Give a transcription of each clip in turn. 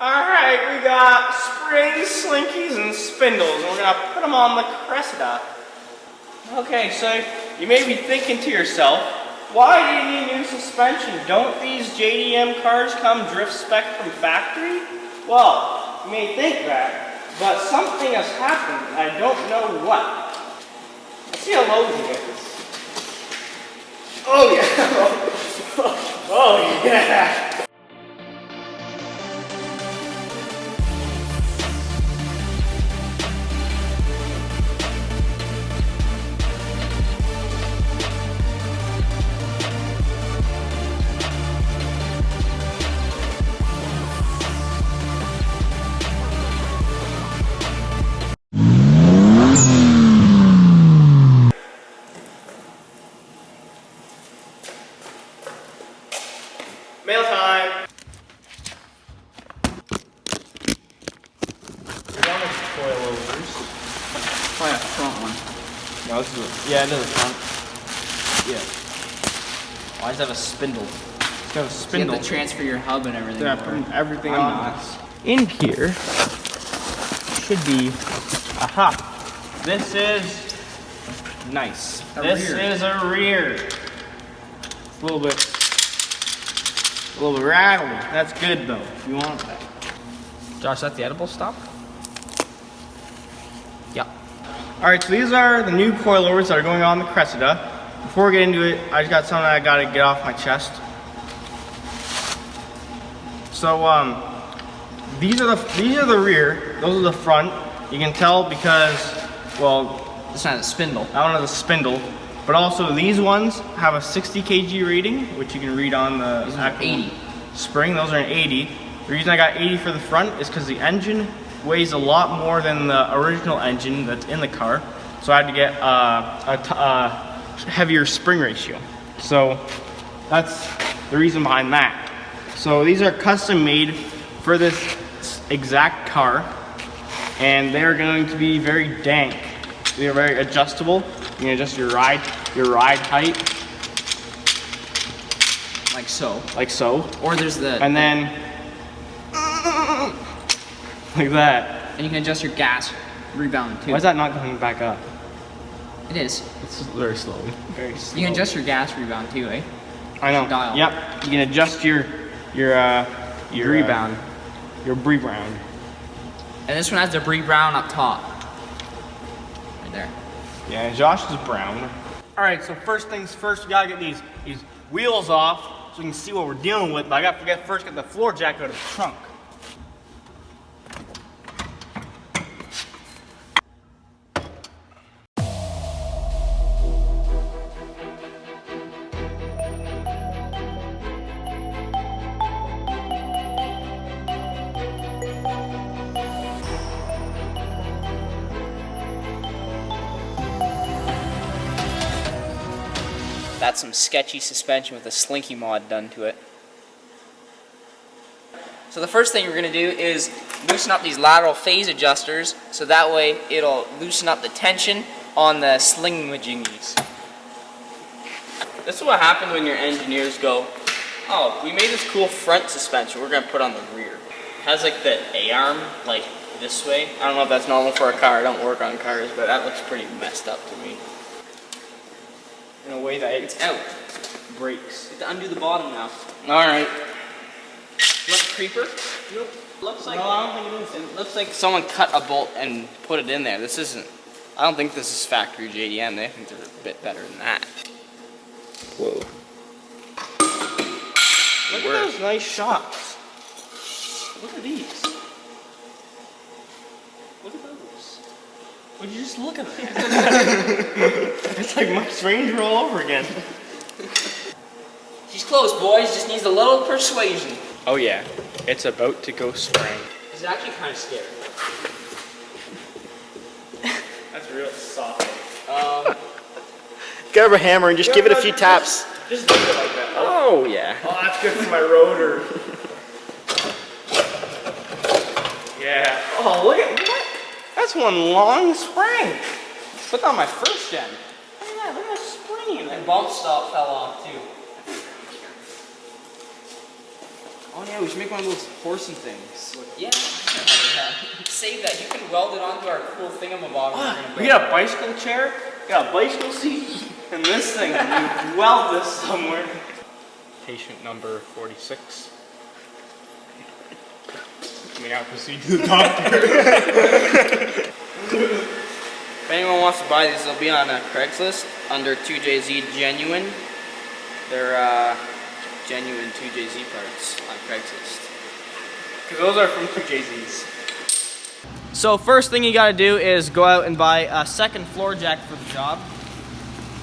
Alright, we got springs, slinkies, and spindles, and we're gonna put them on the Cressida. Okay, so you may be thinking to yourself, why do you need new suspension? Don't these JDM cars come drift spec from factory? Well, you may think that, but something has happened, and I don't know what. Let's see how low we can get this. Oh yeah! Oh yeah! Mail time! We're done with coilovers. Probably a front one. No, this is yeah, it is a front. Yeah. Why does it have a spindle? It's got a spindle. You have to transfer your hub and everything. Yeah, putting everything on this. In here should be, aha, this is nice. This is a rear. It's a little bit rattly. That's good though, if you want that. Josh, that's the edible stop? Yeah. Alright, so these are the new coilovers that are going on the Cressida. Before we get into it, I just got something I gotta get off my chest. So these are the rear, those are the front. You can tell because, well, This one has a spindle. that one has a spindle, but also these ones have a 60 kg rating, which you can read on the These are 80. spring. Those are an 80. The reason I got 80 for the front is because the engine weighs a lot more than the original engine that's in the car, so I had to get a heavier spring ratio. So that's the reason behind that. So these are custom made for this exact car, and they're going to be very dank. They're very adjustable. You can adjust your ride height, Like so. like so, Or there's the... and then like that. And you can adjust your gas rebound too. Why is that not coming back up? It is. It's very slow. Very slow. You can adjust your gas rebound too, eh? I know. dial. Yep. You can adjust your Rebound. Your rebound. And this one has the brie brown up top. Right there. Yeah, and Josh is brown. All right. So first things first, we gotta get these wheels off so we can see what we're dealing with. But I gotta first get the floor jack out of the trunk. That's some sketchy suspension with a slinky mod done to it. So the first thing we're going to do is loosen up these lateral phase adjusters so that way it'll loosen up the tension on the sling-majingies. This is what happens when your engineers go, oh, we made this cool front suspension we're going to put on the rear. It has like the A-arm like this way. I don't know if that's normal for a car, I don't work on cars, but that looks pretty messed up to me. In a way that It's out. breaks. You have to undo the bottom now. All right. You want the creeper? Nope. Looks like No, I don't think it is. it looks like someone cut a bolt and put it in there. This isn't. I don't think this is factory JDM. They think they're a bit better than that. Whoa. Look at those nice shots. Look at these. Look at those. Would you just look at that? It's like Mike's Ranger all over again. She's close, boys. Just needs a little persuasion. Oh yeah, it's about to go sprang. It's actually kind of scary. That's real soft. Grab a hammer and just give it a few taps. Just leave it like that. Oh yeah. Oh, that's good for my rotor. Yeah. Oh, look at what? That's one long spring. Put that on my first gen. Look at that. Look at that spring in there. And bump stop fell off too. Oh yeah, we should make one of those horsey things. Yeah. Save that. You can weld it onto our cool thingamabob. We got a bicycle chair, got a bicycle seat, and this thing. We weld this somewhere. Patient number 46. We now proceed to the doctor. If anyone wants to buy these, they'll be on Craigslist under 2JZ Genuine. They're genuine 2JZ parts on Craigslist. Because those are from 2JZs. So first thing you gotta do is go out and buy a second floor jack for the job.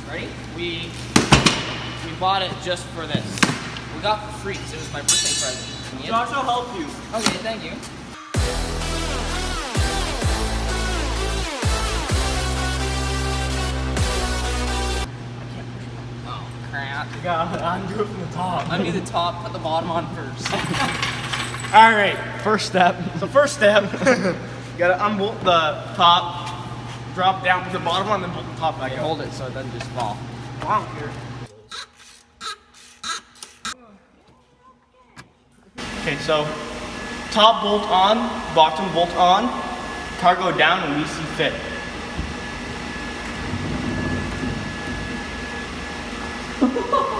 Ready? We bought it just for this. We got for free because it was my birthday present. Josh will help you. Okay, thank you. Oh crap. You gotta undo it from the top. Undo the top, put the bottom on first. Alright, first step. So first step, you gotta unbolt the top, drop down, put the bottom on, then bolt the top back up. Hold it so it doesn't just fall. Wow, here. Okay, so top bolt on, bottom bolt on, cargo down, and we see fit.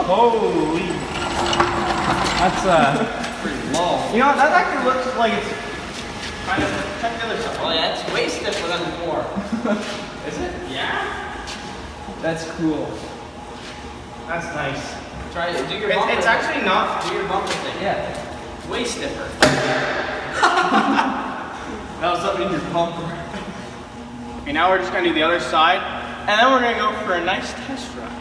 Holy. That's Pretty low. you know, that actually looks like it's kind of, check the other side. Oh yeah, it's way stiffer than before. Is it? Yeah. That's cool. That's nice. Try it. Do your bumper. It's actually not. Do your bumper thing. Yeah. Way stiffer. That was something in your bumper. Okay, now we're just gonna do the other side, and then we're gonna go for a nice test drive.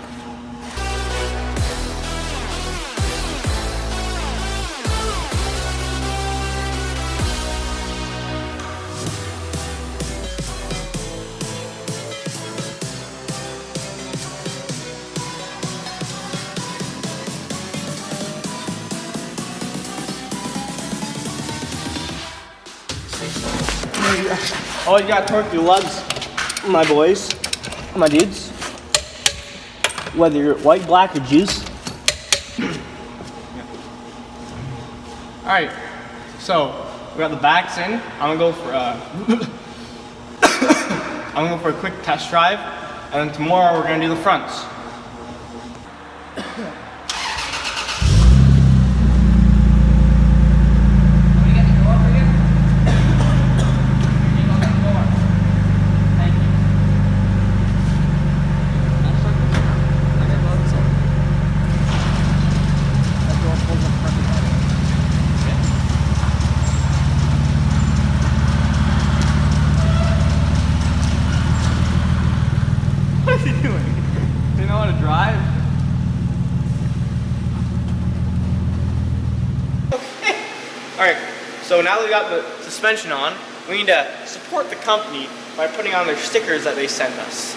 Oh, you gotta torque your lugs, my boys, my dudes. Whether you're white, black, or juice. Alright, so we got the backs in. I'm gonna go for I'm gonna go for a quick test drive, and then tomorrow we're gonna do the fronts. What is he doing? Do you know how to drive? Okay. Alright, so now that we got the suspension on, we need to support the company by putting on their stickers that they send us.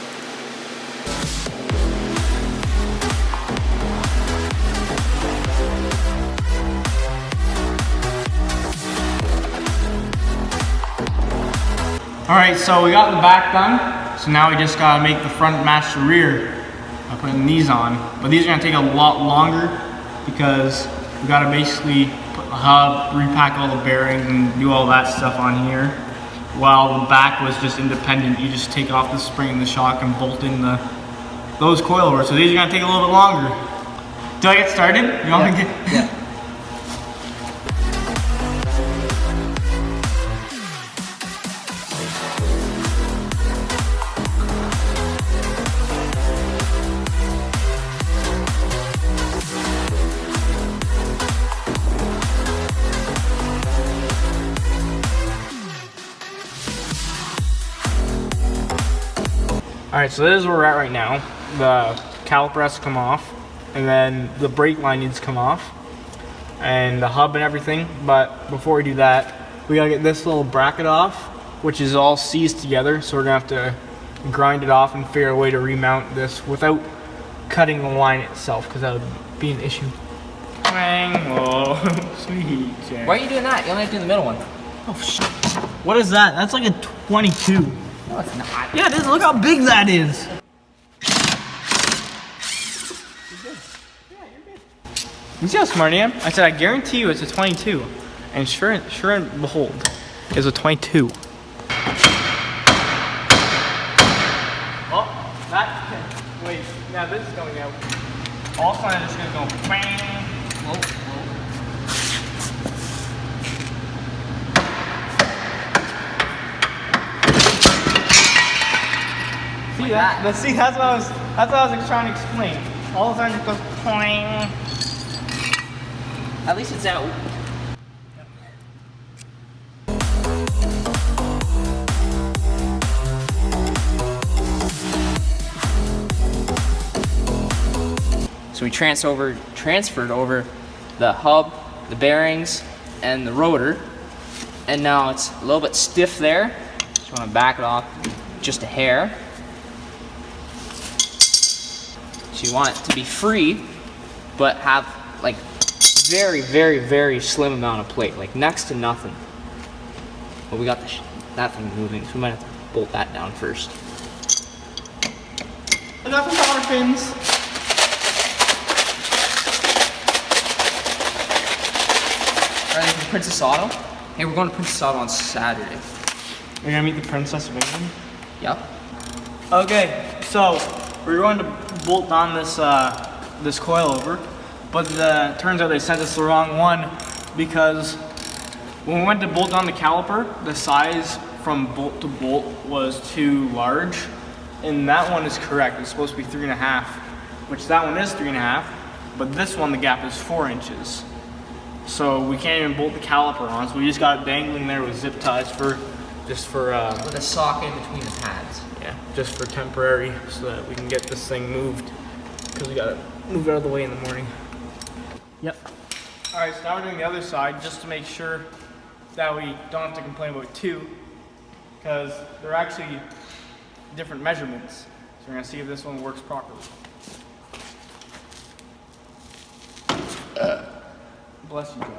Alright, so we got the back done. So now we just gotta make the front match the rear by putting these on. But these are gonna take a lot longer because we gotta basically put the hub, repack all the bearings, and do all that stuff on here. While the back was just independent, you just take off the spring and the shock and bolt in those coilovers. So these are gonna take a little bit longer. Do I get started? You want me to get? Yeah. Alright, so this is where we're at right now. The caliper has to come off, and then the brake line needs to come off, and the hub and everything. But before we do that, we gotta get this little bracket off, which is all seized together, so we're gonna have to grind it off and figure a way to remount this without cutting the line itself, because that would be an issue. Bang! Whoa, sweet. Why are you doing that? You only have to do the middle one. Oh, shit. What is that? That's like a 22. No, it's not. Yeah, it is. Look how big that is. You see how smart I am? I said, I guarantee you it's a 22. And sure and behold, it's a 22. Oh, that, wait, now this is going out. Also, I'm just gonna go bang. Whoa, whoa. See that? See, that's what I was trying to explain. All of a sudden it goes clang. At least it's out. So we transferred over the hub, the bearings, and the rotor. And now it's a little bit stiff there. Just want to back it off just a hair. So you want it to be free, but have like very, very, very slim amount of plate, like next to nothing. But we got that thing moving, so we might have to bolt that down first. Enough of power pins. Ready for Princess Auto? Hey, we're going to Princess Auto on Saturday. You're gonna meet the Princess of England? Yep. Okay, so we're going to bolt on this this coilover, but it turns out they sent us the wrong one because when we went to bolt on the caliper, the size from bolt to bolt was too large, and that one is correct. It's supposed to be 3.5, which that one is 3.5, but this one the gap is 4 inches. So we can't even bolt the caliper on, so we just got it dangling there with zip ties with a socket between the pads. yeah, just for temporary, so that we can get this thing moved, because we gotta move it out of the way in the morning. Yep. All right, so now we're doing the other side, just to make sure that we don't have to complain about two, because they're actually different measurements. So we're gonna see if this one works properly. Bless you, Josh.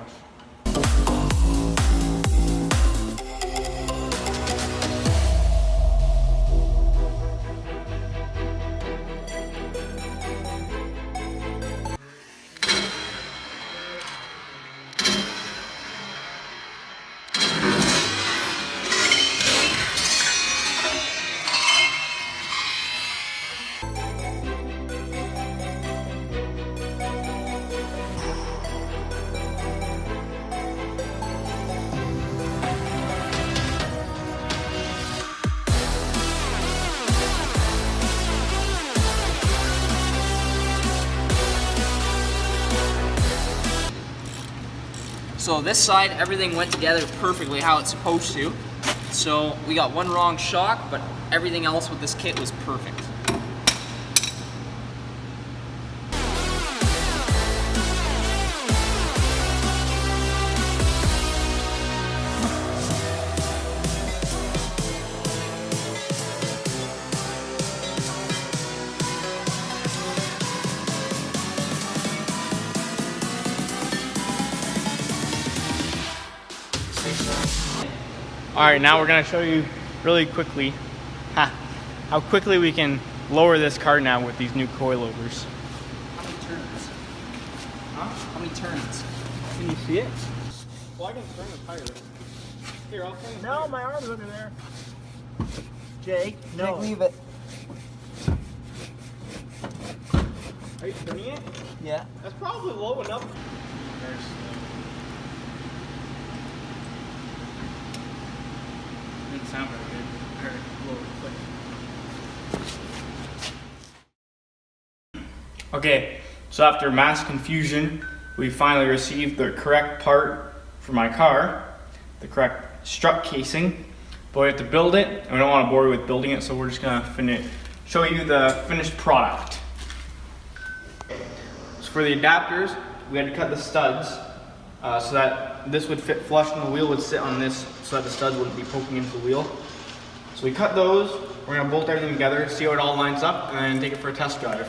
So this side, everything went together perfectly how it's supposed to. So we got one wrong shock, but everything else with this kit was perfect. All right, now we're gonna show you really quickly how quickly we can lower this car now with these new coilovers. How many turns? Huh? How many turns? Can you see it? Well, I can turn the tire. Here, I'll turn the tire. No, my arm's under there. Jake, no. Jake, leave it. Are you turning it? Yeah. That's probably low enough. Didn't sound very good. I heard it lower quick. Okay, so after mass confusion, we finally received the correct part for my car, the correct strut casing, but we have to build it, and we don't want to bore you with building it, so we're just gonna show you the finished product. So for the adapters, we had to cut the studs so that this would fit flush and the wheel would sit on this so that the studs wouldn't be poking into the wheel. So we cut those, we're gonna bolt everything together, see how it all lines up, and then take it for a test drive.